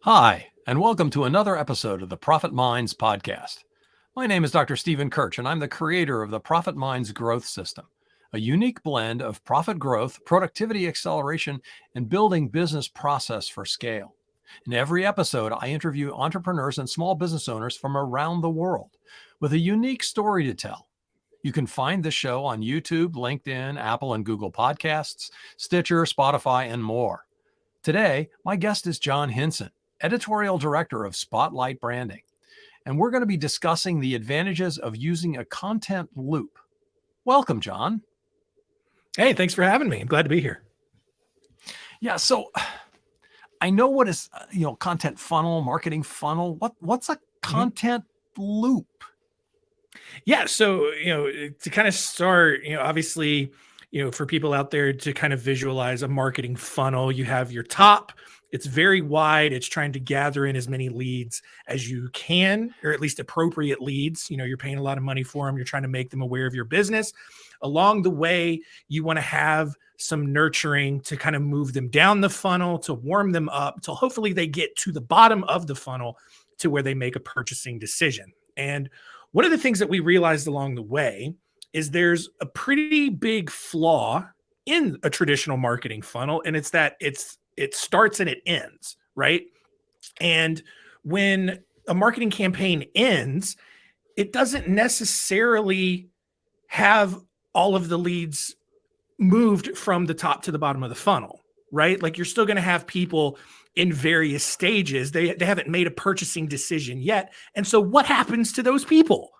Hi, and welcome to another episode of the Profit Minds podcast. My name is Dr. Stephen Kirch, and I'm the creator of the Profit Minds Growth System, a unique blend of profit growth, productivity acceleration, and building business process for scale. In every episode, I interview entrepreneurs and small business owners from around the world with a unique story to tell. You can find the show on YouTube, LinkedIn, Apple and Google Podcasts, Stitcher, Spotify, and more. Today, my guest is John Hinson, editorial director of Spotlight Branding, and we're going to be discussing the advantages of using a content loop. Welcome, John. Hey, thanks for having me. I'm glad to be here. Yeah, so I know what is, content funnel, marketing funnel. What's a content loop? Yeah, so, to kind of start, obviously, for people out there to kind of visualize a marketing funnel, you have your top. It's very wide. It's trying to gather in as many leads as you can, or at least appropriate leads. You're paying a lot of money for them. You're trying to make them aware of your business. Along the way, you want to have some nurturing to kind of move them down the funnel, to warm them up, till hopefully they get to the bottom of the funnel to where they make a purchasing decision. And one of the things that we realized along the way is there's a pretty big flaw in a traditional marketing funnel, and it's that it starts and it ends, right? And when a marketing campaign ends, it doesn't necessarily have all of the leads moved from the top to the bottom of the funnel, right? Like, you're still going to have people in various stages. They haven't made a purchasing decision yet. And so what happens to those people?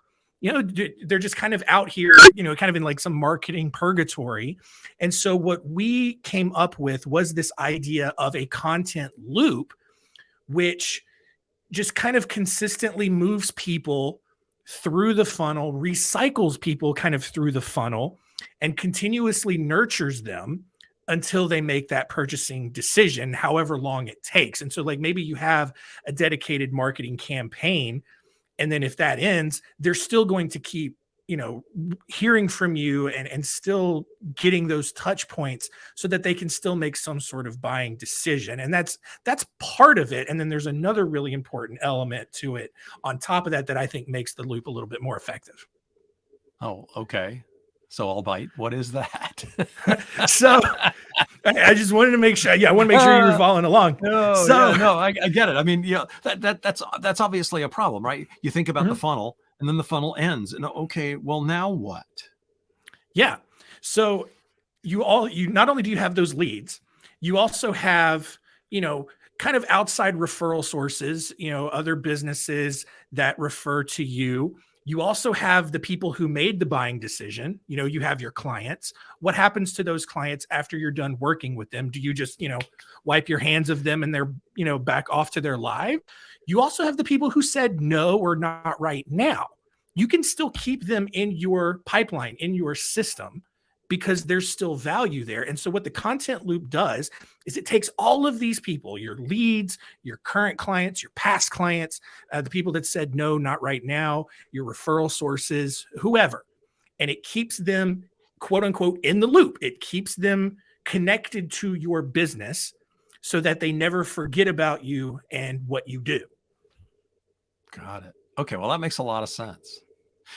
They're just kind of out here, kind of in like some marketing purgatory. And so what we came up with was this idea of a content loop, which just kind of consistently moves people through the funnel, recycles people kind of through the funnel, and continuously nurtures them until they make that purchasing decision, however long it takes. And so, like, maybe you have a dedicated marketing campaign, and then if that ends, they're still going to keep, hearing from you and still getting those touch points so that they can still make some sort of buying decision. And that's part of it. And then there's another really important element to it on top of that I think makes the loop a little bit more effective. Oh, okay. So I'll bite. What is that? So I just wanted to make sure. Yeah, I want to make sure you were following along. I get it. I mean, that's obviously a problem, right? You think about the funnel, and then the funnel ends, and okay, well, now what? Yeah. So you not only do you have those leads, you also have, kind of outside referral sources, other businesses that refer to you. You also have the people who made the buying decision. You have your clients. What happens to those clients after you're done working with them? Do you just, wipe your hands of them and they're, back off to their life? You also have the people who said no or not right now. You can still keep them in your pipeline, in your system, because there's still value there. And so what the content loop does is it takes all of these people, your leads, your current clients, your past clients, the people that said no, not right now, your referral sources, whoever, and it keeps them, quote unquote, in the loop. It keeps them connected to your business so that they never forget about you and what you do. Got it. Okay, well, that makes a lot of sense.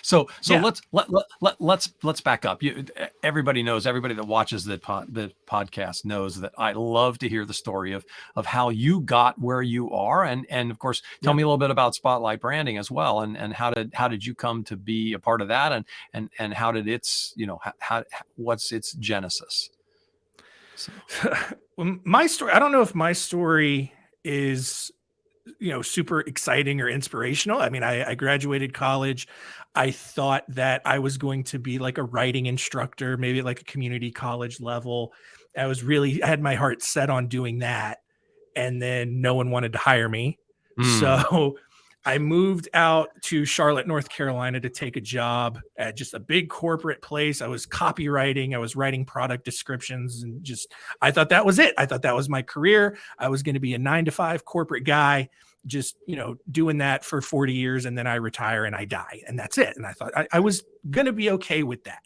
So yeah. let's back up. Everybody that watches the podcast knows that I love to hear the story of how you got where you are, and of course, tell me a little bit about Spotlight Branding as well, and how did you come to be a part of that, and how did its what's its genesis? So. Well, my story, I don't know if my story is super exciting or inspirational. I mean, I graduated college. I thought that I was going to be like a writing instructor, maybe like a community college level. I had my heart set on doing that. And then no one wanted to hire me. So I moved out to Charlotte, North Carolina to take a job at just a big corporate place. I was copywriting. I was writing product descriptions, and I thought that was it. I thought that was my career. I was going to be a 9-to-5 corporate guy, just, doing that for 40 years. And then I retire and I die, and that's it. And I thought I was going to be okay with that.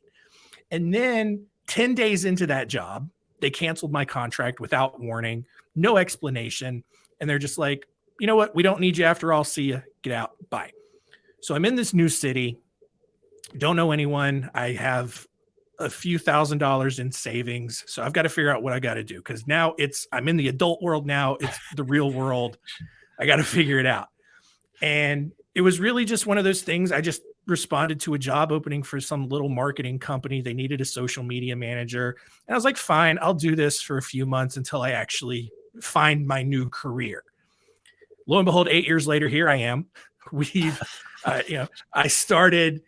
And then 10 days into that job, they canceled my contract without warning, no explanation. And they're just like, you know what? We don't need you after all. See you. Get out. Bye. So I'm in this new city. Don't know anyone. I have a few $1,000s in savings. So I've got to figure out what I got to do, because now I'm in the adult world now. It's the real world. I got to figure it out. And it was really just one of those things. I just responded to a job opening for some little marketing company. They needed a social media manager. And I was like, fine, I'll do this for a few months until I actually find my new career. Lo and behold, 8 years later, here I am. I started,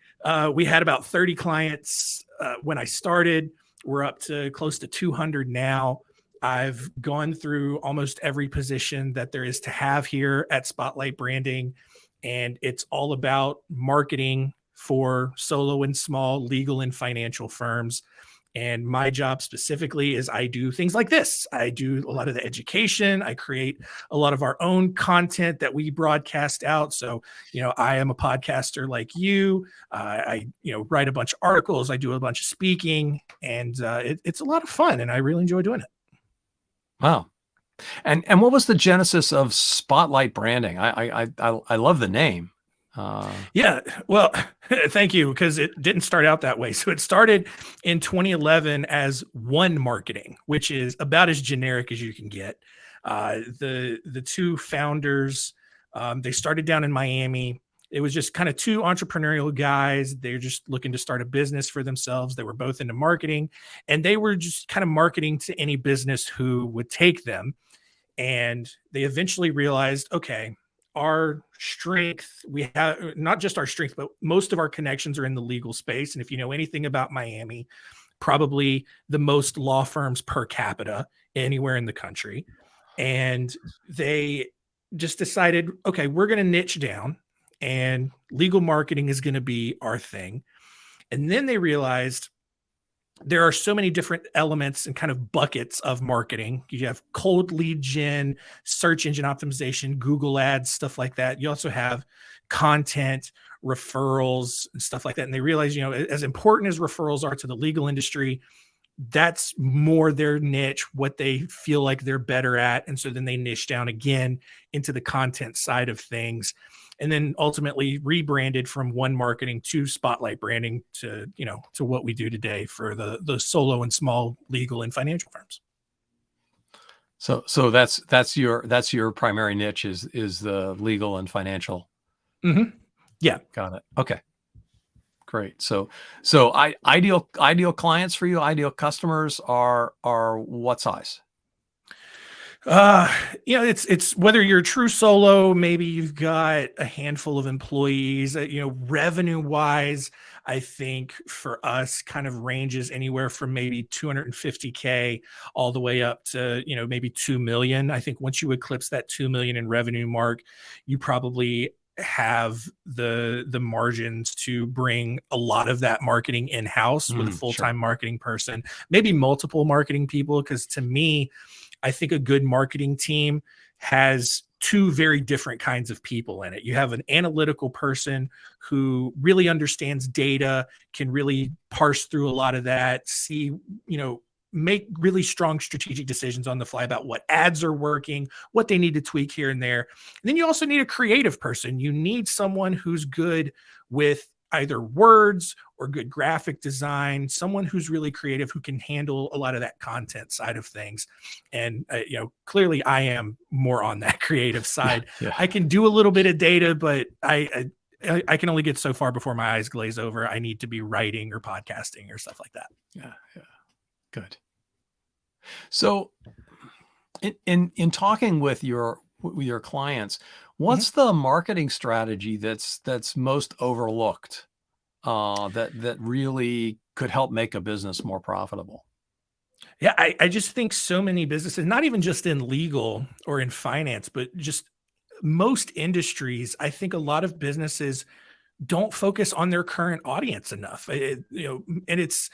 we had about 30 clients when I started. We're up to close to 200 now. I've gone through almost every position that there is to have here at Spotlight Branding, and it's all about marketing for solo and small legal and financial firms. And my job specifically is I do things like this. I do a lot of the education. I create a lot of our own content that we broadcast out. So, I am a podcaster like you. I write a bunch of articles. I do a bunch of speaking, and it's a lot of fun, and I really enjoy doing it. Wow. And what was the genesis of Spotlight Branding? I love the name. Yeah, well, thank you, because it didn't start out that way. So it started in 2011 as One Marketing, which is about as generic as you can get. The two founders, they started down in Miami. It was just kind of two entrepreneurial guys. They're just looking to start a business for themselves. They were both into marketing, and they were just kind of marketing to any business who would take them. And they eventually realized, okay, our strength, we have not just our strength, but most of our connections are in the legal space. And if you know anything about Miami, probably the most law firms per capita anywhere in the country. And they just decided, okay, we're going to niche down, and legal marketing is going to be our thing. And then they realized there are so many different elements and kind of buckets of marketing. You have cold lead gen, search engine optimization, Google ads, stuff like that. You also have content, referrals, and stuff like that. And they realize, as important as referrals are to the legal industry, that's more their niche, what they feel like they're better at. And so then they niche down again into the content side of things, and then ultimately rebranded from One Marketing to Spotlight Branding to what we do today for the solo and small legal and financial firms. So that's your primary niche is the legal and financial. Mm-hmm. Yeah. Got it. Okay. Great. So ideal clients for you, ideal customers are what size? It's whether you're a true solo, maybe you've got a handful of employees, revenue wise, I think for us kind of ranges anywhere from maybe 250K all the way up to, maybe 2 million. I think once you eclipse that 2 million in revenue mark, you probably have the margins to bring a lot of that marketing in-house with a full-time marketing person, maybe multiple marketing people. Because to me, I think a good marketing team has two very different kinds of people in it. You have an analytical person who really understands data, can really parse through a lot of that, see, make really strong strategic decisions on the fly about what ads are working, what they need to tweak here and there. And then you also need a creative person. You need someone who's good with either words or good graphic design, someone who's really creative, who can handle a lot of that content side of things. And, clearly I am more on that creative side. Yeah. I can do a little bit of data, but I can only get so far before my eyes glaze over. I need to be writing or podcasting or stuff like that. Yeah. Good. So in talking with your clients, what's the marketing strategy that's most overlooked that really could help make a business more profitable? Yeah, I just think so many businesses, not even just in legal or in finance, but just most industries, I think a lot of businesses don't focus on their current audience enough. And it's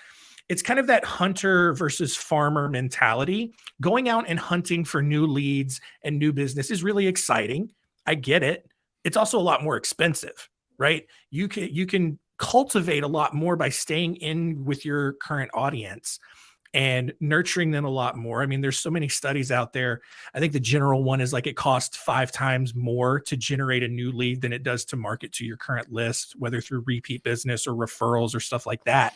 kind of that hunter versus farmer mentality. Going out and hunting for new leads and new business is really exciting. I get it. It's also a lot more expensive, right? You can cultivate a lot more by staying in with your current audience. and nurturing them a lot more. I mean, there's so many studies out there. I think the general one is like it costs 5 times more to generate a new lead than it does to market to your current list, whether through repeat business or referrals or stuff like that.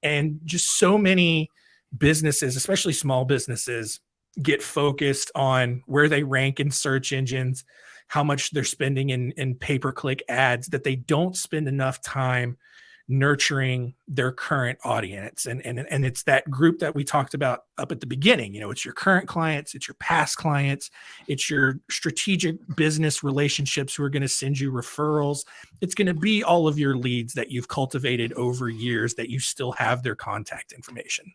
And just so many businesses, especially small businesses, get focused on where they rank in search engines, how much they're spending in pay-per-click ads, that they don't spend enough time nurturing their current audience. And it's that group that we talked about up at the beginning. You know, it's your current clients, it's your past clients, it's your strategic business relationships who are going to send you referrals. It's going to be all of your leads that you've cultivated over years that you still have their contact information.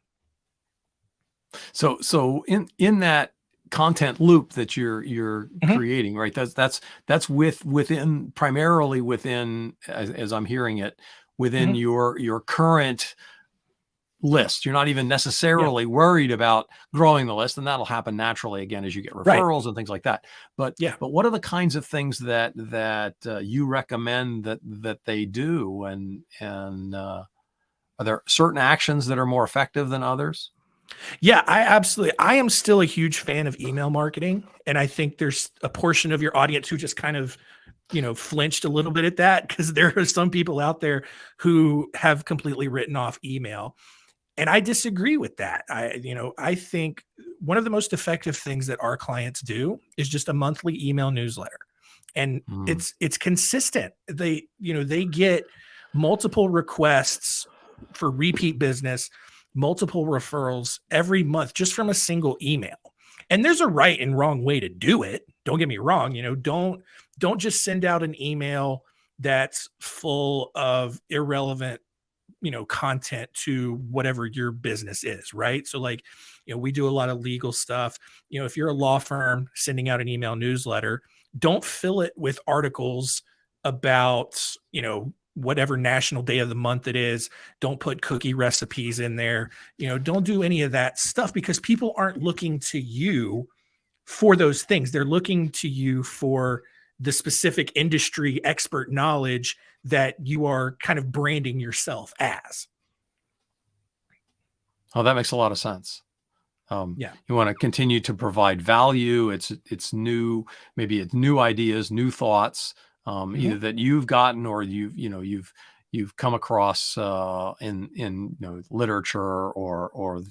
So in that content loop that you're creating, right? That's within primarily within, as I'm hearing it, within your current list. You're not even necessarily worried about growing the list, and that'll happen naturally again as you get referrals and things like that. But what are the kinds of things that you recommend that they do, and are there certain actions that are more effective than others? Yeah, I am still a huge fan of email marketing. And I think there's a portion of your audience who just kind of, flinched a little bit at that, because there are some people out there who have completely written off email. And I disagree with that. I think one of the most effective things that our clients do is just a monthly email newsletter. And it's consistent. They get multiple requests for repeat business, multiple referrals every month just from a single email. And there's a right and wrong way to do it. Don't get me wrong. Don't just send out an email that's full of irrelevant, content to whatever your business is, right? So like, we do a lot of legal stuff. If you're a law firm sending out an email newsletter, don't fill it with articles about, whatever national day of the month it is. Don't put cookie recipes in there. Don't do any of that stuff, because people aren't looking to you for those things. They're looking to you for the specific industry expert knowledge that you are kind of branding yourself as. Oh, that makes a lot of sense. You want to continue to provide value. It's new, maybe it's new ideas, new thoughts, either that you've gotten or you've come across in literature or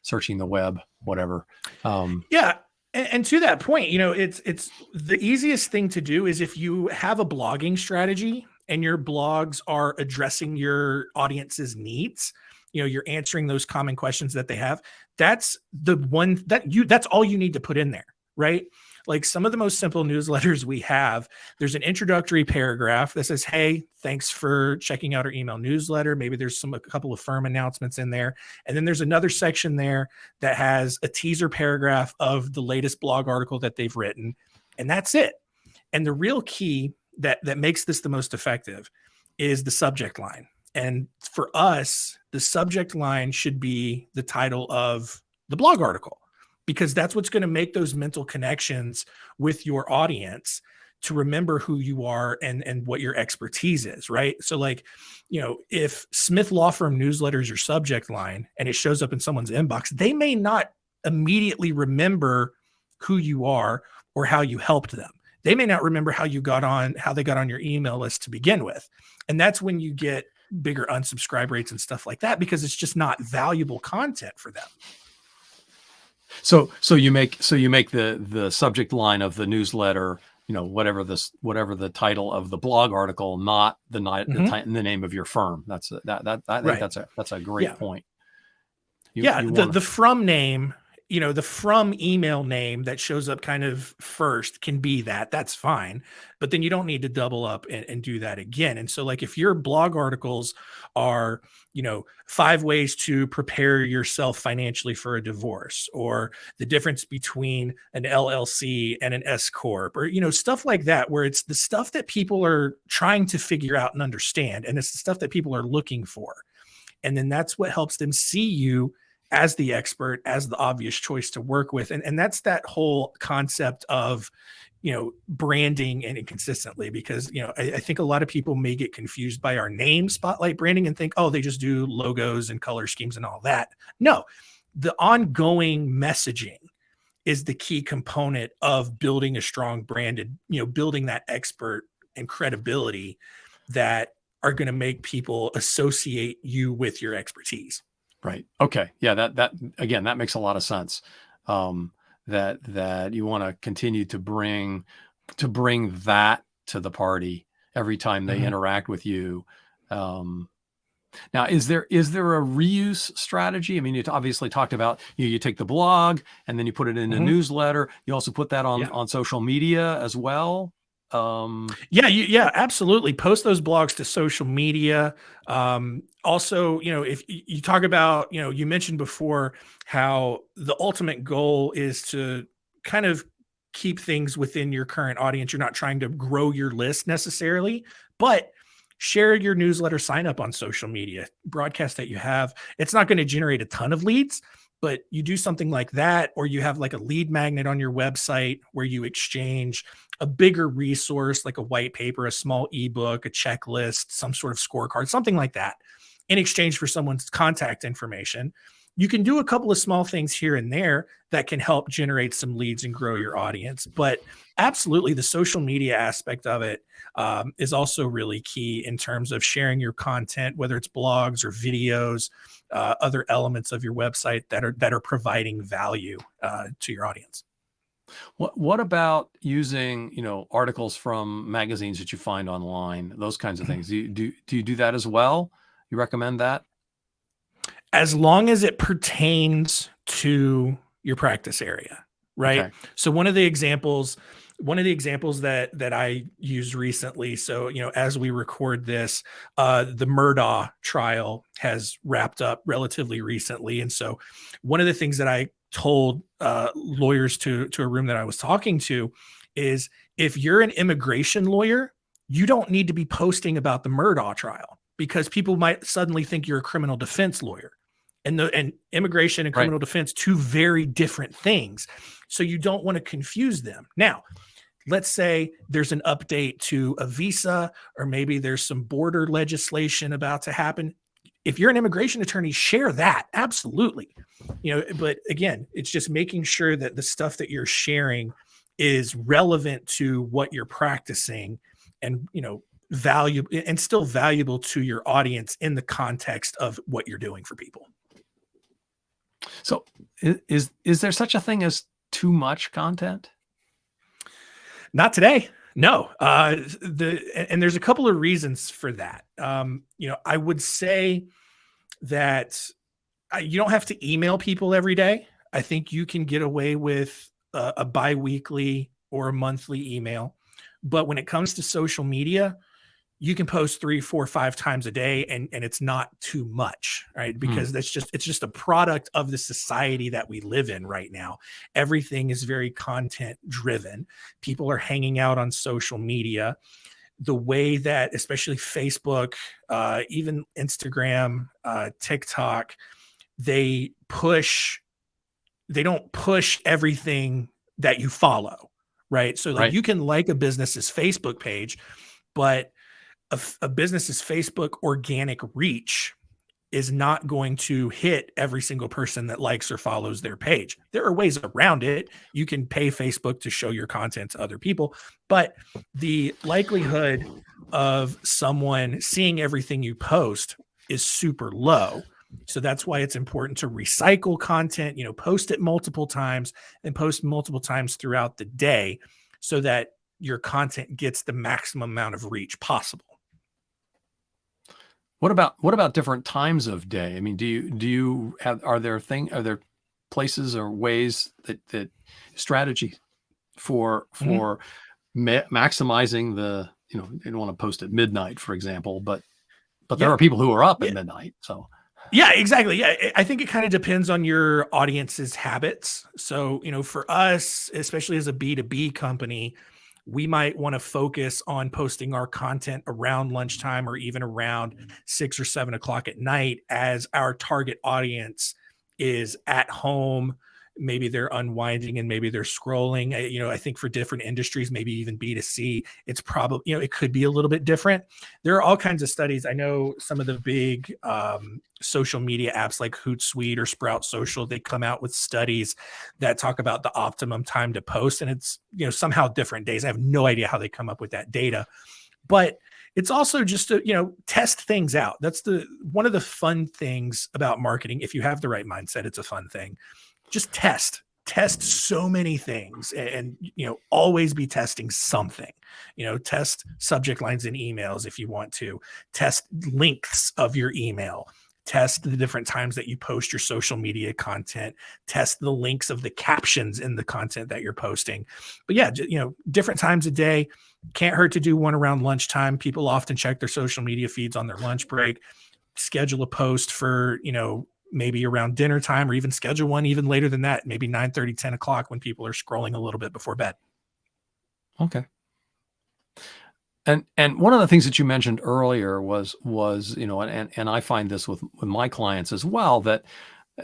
searching the web, whatever. And to that point, it's the easiest thing to do is if you have a blogging strategy and your blogs are addressing your audience's needs, you're answering those common questions that they have. That's the one that's all you need to put in there, right? Like some of the most simple newsletters we have, there's an introductory paragraph that says, hey, thanks for checking out our email newsletter. Maybe there's a couple of firm announcements in there. And then there's another section there that has a teaser paragraph of the latest blog article that they've written. And that's it. And the real key that makes this the most effective is the subject line. And for us, the subject line should be the title of the blog article, because that's what's going to make those mental connections with your audience to remember who you are and what your expertise is, right? So like, if Smith Law Firm newsletter is your subject line and it shows up in someone's inbox, they may not immediately remember who you are or how you helped them. They may not remember how they got on your email list to begin with. And that's when you get bigger unsubscribe rates and stuff like that, because it's just not valuable content for them. So you make the subject line of the newsletter, whatever the title of the blog article, not the name of your firm. I think that's a great point. The from name, the from email name that shows up kind of first can be that's fine, but then you don't need to double up and do that again. And so like if your blog articles are, 5 ways to prepare yourself financially for a divorce, or the difference between an LLC and an S corp, or, stuff like that, where it's the stuff that people are trying to figure out and understand. And it's the stuff that people are looking for. And then that's what helps them see you as the expert, as the obvious choice to work with. And that's that whole concept of, branding and consistently, because, I think a lot of people may get confused by our name, Spotlight Branding, and think, oh, they just do logos and color schemes and all that. No, the ongoing messaging is the key component of building a strong branded, building that expert and credibility that are going to make people associate you with your expertise. Right. Okay. Yeah. That again, that makes a lot of sense. That you want to continue to bring that to the party every time they interact with you. Now, is there a reuse strategy? I mean, you obviously talked about you take the blog and then you put it in a newsletter. You also put that on social media as well. Yeah, absolutely. Post those blogs to social media. Also, if you talk about, you mentioned before how the ultimate goal is to kind of keep things within your current audience. You're not trying to grow your list necessarily, but share your newsletter sign up on social media, broadcast that you have. It's not going to generate a ton of leads, but you do something like that, or you have like a lead magnet on your website where you exchange a bigger resource like a white paper, a small ebook, a checklist, some sort of scorecard, something like that, in exchange for someone's contact information. You can do a couple of small things here and there that can help generate some leads and grow your audience. But absolutely, the social media aspect of it is also really key in terms of sharing your content, whether it's blogs or videos, other elements of your website that are providing value to your audience. What about using, articles from magazines that you find online, those kinds of things? Do you do that as well? You recommend that? As long as it pertains to your practice area, right? Okay. So one of the examples that I used recently, so, as we record this, the Murdaugh trial has wrapped up relatively recently. And so one of the things that I told lawyers to a room that I was talking to is, if you're an immigration lawyer, you don't need to be posting about the Murdaugh trial, because people might suddenly think you're a criminal defense lawyer. And immigration and criminal defense, two very different things. So you don't want to confuse them. Now, let's say there's an update to a visa, or maybe there's some border legislation about to happen. If you're an immigration attorney, share that. Absolutely. But again, it's just making sure that the stuff that you're sharing is relevant to what you're practicing, and, valuable, and still valuable to your audience in the context of what you're doing for people. So is there such a thing as too much content? Not today. No. And there's a couple of reasons for that. I would say that you don't have to email people every day. I think you can get away with a biweekly or a monthly email. But when it comes to social media, you can post 3, 4, 5 times a day, and it's not too much, right? Because it's just a product of the society that we live in right now. Everything is very content driven. People are hanging out on social media. The way that, especially Facebook, even Instagram, TikTok, they don't push everything that you follow, right? So like, you can like a business's Facebook page, but a business's Facebook organic reach is not going to hit every single person that likes or follows their page. There are ways around it. You can pay Facebook to show your content to other people, but the likelihood of someone seeing everything you post is super low. So that's why it's important to recycle content, post it multiple times, and post multiple times throughout the day, so that your content gets the maximum amount of reach possible. What about different times of day? I mean, are there places or ways that strategy for maximizing the, you don't want to post at midnight, for example, but there are people who are up at midnight. So yeah, exactly. Yeah. I think it kind of depends on your audience's habits. So, for us, especially as a B2B company, we might want to focus on posting our content around lunchtime, or even around 6 or 7 o'clock at night, as our target audience is at home, maybe they're unwinding and maybe they're scrolling. I think for different industries, maybe even B2C, it's probably, it could be a little bit different. There are all kinds of studies. I know some of the big social media apps like Hootsuite or Sprout Social, they come out with studies that talk about the optimum time to post, and it's, somehow different days. I have no idea how they come up with that data, but it's also just to, test things out. That's one of the fun things about marketing. If you have the right mindset, it's a fun thing. Just test so many things, and always be testing something. Test subject lines in emails if you want to. Test lengths of your email. Test the different times that you post your social media content. Test the links of the captions in the content that you're posting. But yeah, different times a day. Can't hurt to do one around lunchtime. People often check their social media feeds on their lunch break. Schedule a post for, maybe around dinner time, or even schedule one even later than that, maybe 9:30, 10 o'clock when people are scrolling a little bit before bed. Okay. And one of the things that you mentioned earlier was and I find this with my clients as well, that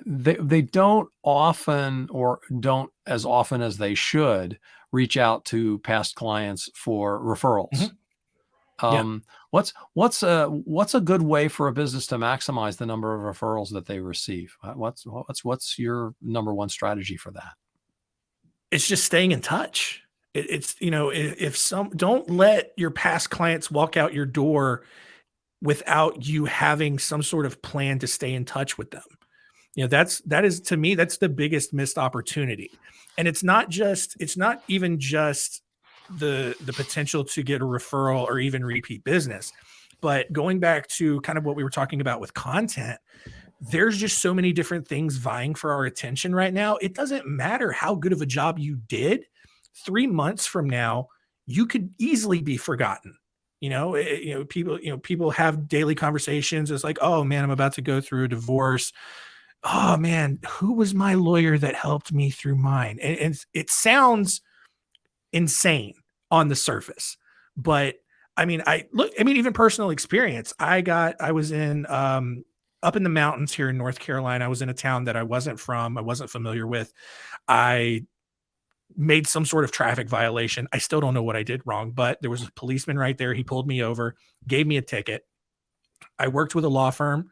they don't often, or don't as often as they should, reach out to past clients for referrals. Mm-hmm. Yeah. What's a good way for a business to maximize the number of referrals that they receive? What's your number one strategy for that? It's just staying in touch. It's, don't let your past clients walk out your door without you having some sort of plan to stay in touch with them. That is to me, that's the biggest missed opportunity. And it's not even just the potential to get a referral or even repeat business, but going back to kind of what we were talking about with content, there's just so many different things vying for our attention right now. It doesn't matter how good of a job you did. 3 months from now, you could easily be forgotten. People have daily conversations. It's like, oh man, I'm about to go through a divorce. Oh man, who was my lawyer that helped me through mine? And it sounds insane on the surface, but even personal experience. I was in up in the mountains here in North Carolina. I was in a town that I wasn't familiar with. I made some sort of traffic violation. I still don't know what I did wrong, but there was a policeman right there. He pulled me over, gave me a ticket. I worked with a law firm.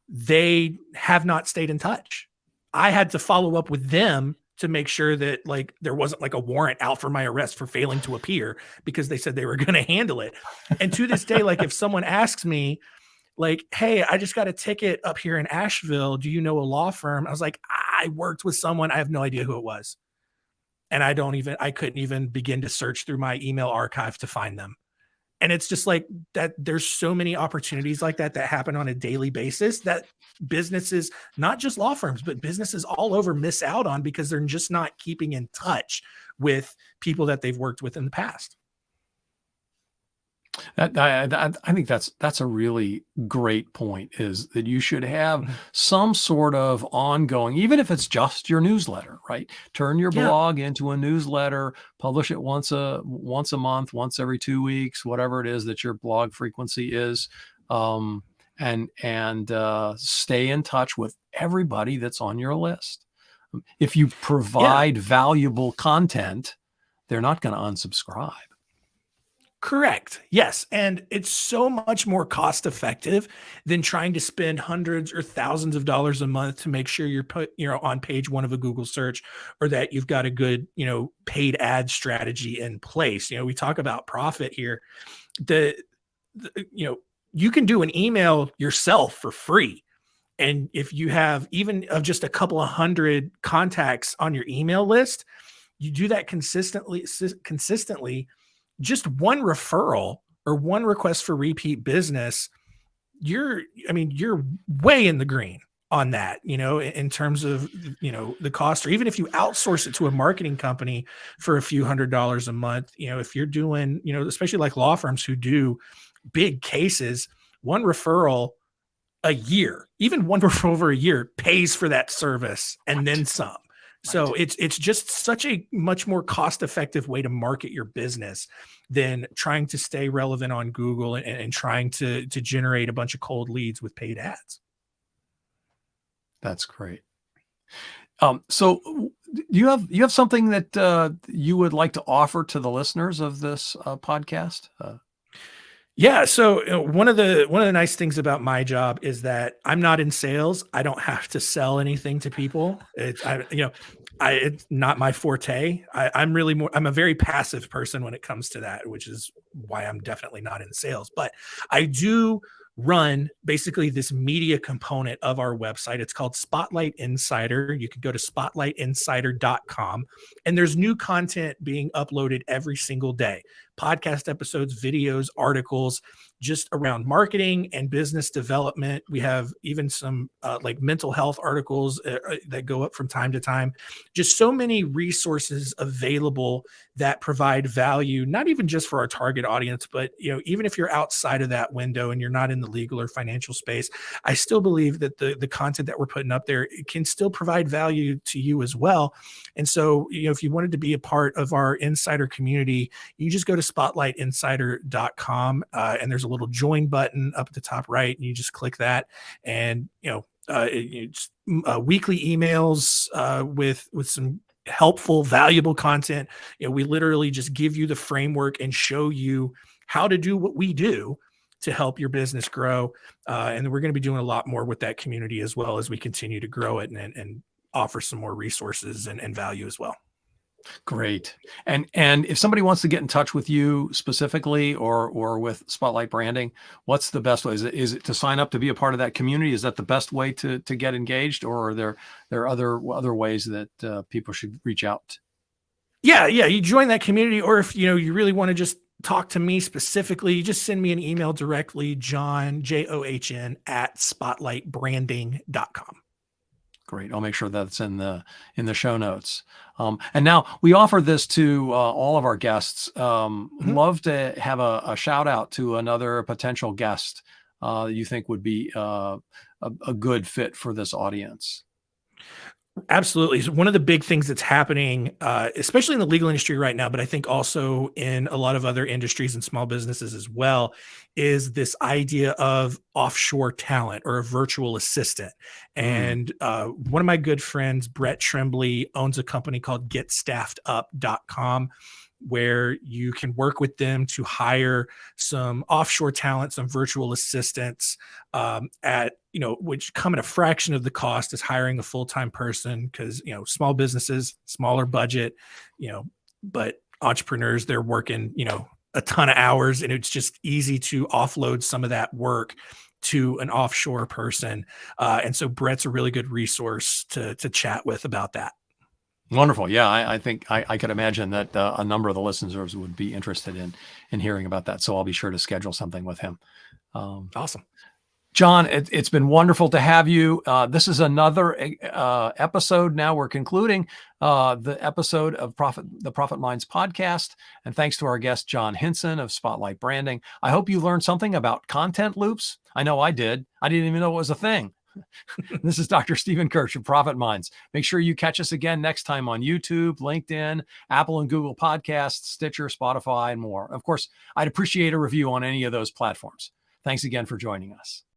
They have not stayed in touch. I had to follow up with them to make sure that there wasn't a warrant out for my arrest for failing to appear, because they said they were going to handle it. And to this day, if someone asks me hey, I just got a ticket up here in Asheville, do you know a law firm? I was like, I worked with someone. I have no idea who it was. And I couldn't even begin to search through my email archive to find them. And it's just that there's so many opportunities like that happen on a daily basis that businesses, not just law firms, but businesses all over, miss out on because they're just not keeping in touch with people that they've worked with in the past. I think that's a really great point, is that you should have some sort of ongoing, even if it's just your newsletter, right? Turn your blog into a newsletter, publish it once a month, once every 2 weeks, whatever it is that your blog frequency is. And stay in touch with everybody that's on your list. If you provide valuable content, they're not going to unsubscribe. Correct. Yes. And it's so much more cost effective than trying to spend hundreds or thousands of dollars a month to make sure you're on page one of a Google search, or that you've got a good, paid ad strategy in place. We talk about profit here. You can do an email yourself for free. And if you have even of just a couple of hundred contacts on your email list, you do that consistently, just one referral or one request for repeat business, you're way in the green on that, in terms of, the cost. Or even if you outsource it to a marketing company for a few $100s a month, if you're doing, especially like law firms who do big cases, one referral a year, even one referral over a year, pays for that service and then some. So it's just such a much more cost-effective way to market your business than trying to stay relevant on Google and trying to generate a bunch of cold leads with paid ads. That's great. So you have something that you would like to offer to the listeners of this podcast? Yeah. So one of the nice things about my job is that I'm not in sales. I don't have to sell anything to people. It's not my forte. I'm a very passive person when it comes to that, which is why I'm definitely not in sales. But I do run basically this media component of our website. It's called Spotlight Insider. You can go to spotlightinsider.com, and there's new content being uploaded every single day. Podcast episodes, videos, articles, just around marketing and business development. We have even some like mental health articles that go up from time to time. Just so many resources available that provide value, not even just for our target audience, but even if you're outside of that window and you're not in the legal or financial space, I still believe that the content that we're putting up there can still provide value to you as well. And so, if you wanted to be a part of our insider community, you just go to spotlightinsider.com and there's a little join button up at the top right, and you just click that, and it's weekly emails with some helpful, valuable content. We literally just give you the framework and show you how to do what we do to help your business grow. And we're going to be doing a lot more with that community as well as we continue to grow it and offer some more resources and value as well. Great. And if somebody wants to get in touch with you specifically or with Spotlight Branding, what's the best way? Is it to sign up to be a part of that community? Is that the best way to get engaged, or are there other ways that people should reach out? Yeah, you join that community, or if you really want to just talk to me specifically, you just send me an email directly, John, JOHN @spotlightbranding.com. Great. I'll make sure that's in the show notes. And now we offer this to all of our guests. Love to have a shout out to another potential guest you think would be a good fit for this audience. Absolutely. So one of the big things that's happening, especially in the legal industry right now, but I think also in a lot of other industries and small businesses as well, is this idea of offshore talent or a virtual assistant. And one of my good friends, Brett Tremblay, owns a company called getstaffedup.com, where you can work with them to hire some offshore talent, some virtual assistants at, which come at a fraction of the cost as hiring a full-time person. Because, small businesses, smaller budget, but entrepreneurs, they're working, a ton of hours, and it's just easy to offload some of that work to an offshore person. And so Brett's a really good resource to chat with about that. Wonderful. Yeah, I think I could imagine that a number of the listeners would be interested in hearing about that. So I'll be sure to schedule something with him. Awesome. John, it's been wonderful to have you. This is another episode. Now we're concluding the episode of the Profit Minds podcast. And thanks to our guest, John Hinson of Spotlight Branding. I hope you learned something about content loops. I know I did. I didn't even know it was a thing. This is Dr. Stephen Kirch of Profit Minds. Make sure you catch us again next time on YouTube, LinkedIn, Apple and Google Podcasts, Stitcher, Spotify, and more. Of course, I'd appreciate a review on any of those platforms. Thanks again for joining us.